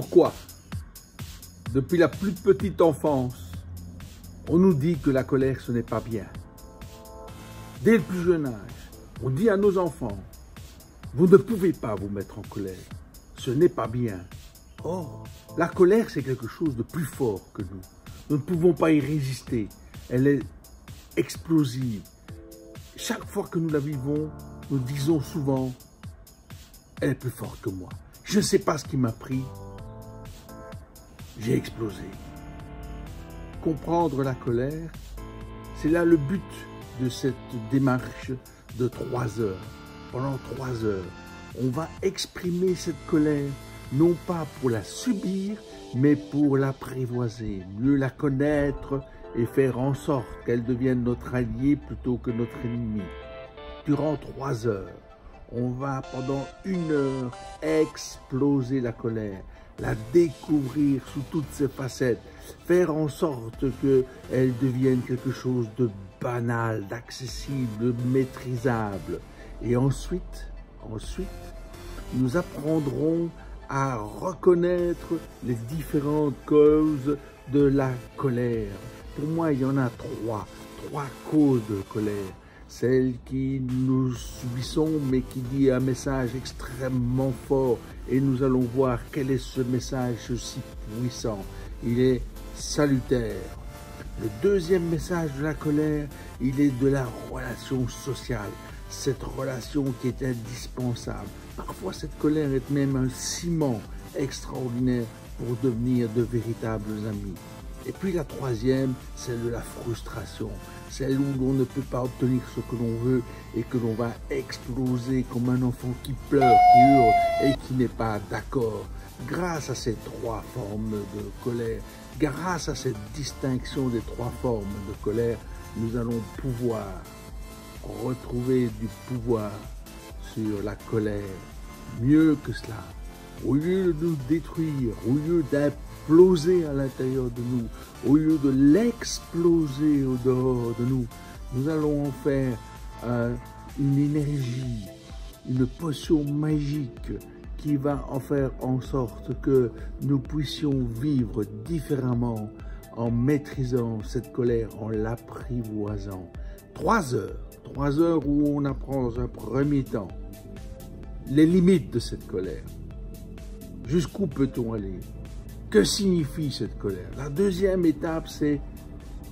Pourquoi? Depuis la plus petite enfance, on nous dit que la colère, ce n'est pas bien. Dès le plus jeune âge, on dit à nos enfants, vous ne pouvez pas vous mettre en colère, ce n'est pas bien. Or, la colère, c'est quelque chose de plus fort que nous. Nous ne pouvons pas y résister, elle est explosive. Chaque fois que nous la vivons, nous disons souvent, elle est plus forte que moi. Je ne sais pas ce qui m'a pris, j'ai explosé. Comprendre la colère, c'est là le but de cette démarche de 3 heures. Pendant 3 heures, on va exprimer cette colère, non pas pour la subir, mais pour l'apprivoiser, mieux la connaître et faire en sorte qu'elle devienne notre allié plutôt que notre ennemi. Durant 3 heures, on va pendant 1 heure exploser la colère, la découvrir sous toutes ses facettes, faire en sorte qu'elle devienne quelque chose de banal, d'accessible, de maîtrisable. Et ensuite, nous apprendrons à reconnaître les différentes causes de la colère. Pour moi, il y en a 3 causes de colère. Celle qui nous subissons, mais qui dit un message extrêmement fort. Et nous allons voir quel est ce message si puissant. Il est salutaire. Le deuxième message de la colère, il est de la relation sociale. Cette relation qui est indispensable. Parfois, cette colère est même un ciment extraordinaire pour devenir de véritables amis. Et puis la troisième, c'est de la frustration. Celle où l'on ne peut pas obtenir ce que l'on veut et que l'on va exploser comme un enfant qui pleure, qui hurle et qui n'est pas d'accord. Grâce à ces 3 formes de colère, grâce à cette distinction des 3 formes de colère, nous allons pouvoir retrouver du pouvoir sur la colère. Mieux que cela, au lieu de nous détruire, au lieu d'imploser à l'intérieur de nous, au lieu de l'exploser au dehors de nous, nous allons en faire une énergie, une potion magique qui va en faire en sorte que nous puissions vivre différemment en maîtrisant cette colère, en l'apprivoisant. 3 heures où on apprend dans un premier temps les limites de cette colère. Jusqu'où peut-on aller? Que signifie cette colère? La deuxième étape, c'est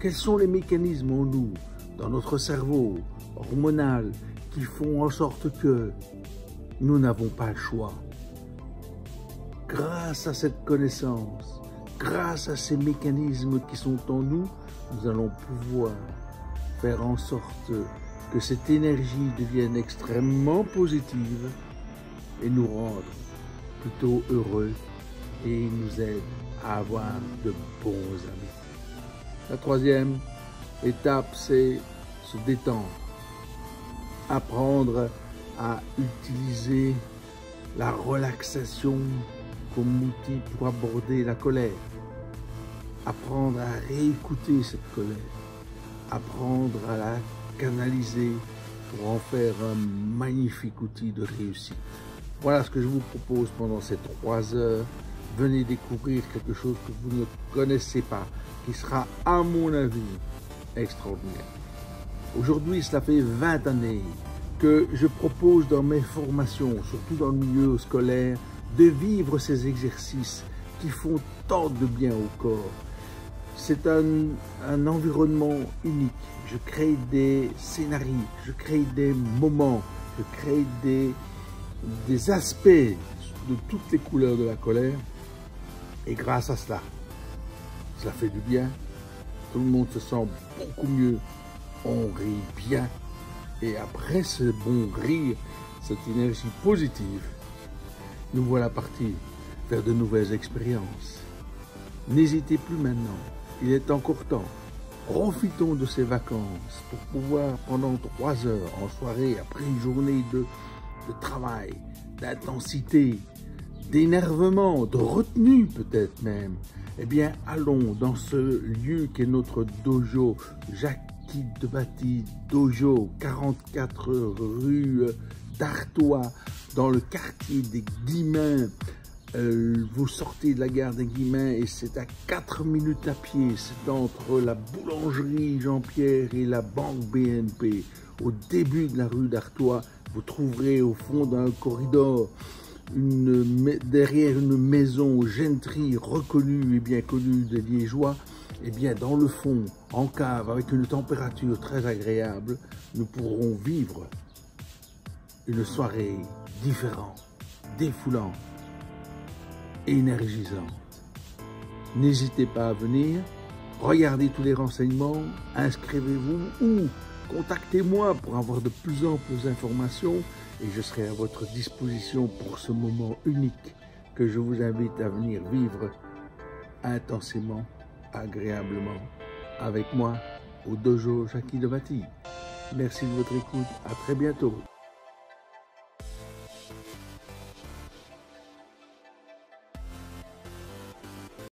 quels sont les mécanismes en nous, dans notre cerveau hormonal, qui font en sorte que nous n'avons pas le choix. Grâce à cette connaissance, grâce à ces mécanismes qui sont en nous, nous allons pouvoir faire en sorte que cette énergie devienne extrêmement positive et nous rendre plutôt heureux et nous aide à avoir de bons amis. La troisième étape, c'est se détendre, apprendre à utiliser la relaxation comme outil pour aborder la colère, apprendre à réécouter cette colère, apprendre à la canaliser pour en faire un magnifique outil de réussite. Voilà ce que je vous propose pendant ces 3 heures. Venez découvrir quelque chose que vous ne connaissez pas, qui sera, à mon avis, extraordinaire. Aujourd'hui, cela fait 20 années que je propose dans mes formations, surtout dans le milieu scolaire, de vivre ces exercices qui font tant de bien au corps. C'est un environnement unique. Je crée des scénarios, je crée des moments, je crée des aspects de toutes les couleurs de la colère. Et grâce à cela fait du bien. Tout le monde se sent beaucoup mieux. On rit bien. Et après ce bon rire, cette énergie positive, nous voilà partis vers de nouvelles expériences. N'hésitez plus maintenant. Il est encore temps. Profitons de ces vacances pour pouvoir, pendant 3 heures en soirée, après une journée de travail, d'intensité, d'énervement, de retenue peut-être même, eh bien, allons dans ce lieu qui est notre dojo, Jackie Debatty Dojo, 44 rue d'Artois, dans le quartier des Guillemins, vous sortez de la gare des Guillemins et c'est à 4 minutes à pied. C'est entre la boulangerie Jean-Pierre et la banque BNP. Au début de la rue d'Artois, vous trouverez au fond d'un corridor, derrière une maison gentry reconnue et bien connue des Liégeois. Et bien dans le fond, en cave, avec une température très agréable, nous pourrons vivre une soirée différente, défoulante, énergisante. N'hésitez pas à venir, regardez tous les renseignements, inscrivez-vous ou contactez-moi pour avoir de plus amples informations et je serai à votre disposition pour ce moment unique que je vous invite à venir vivre intensément, agréablement avec moi au dojo Jackie de Maty. Merci de votre écoute, à très bientôt.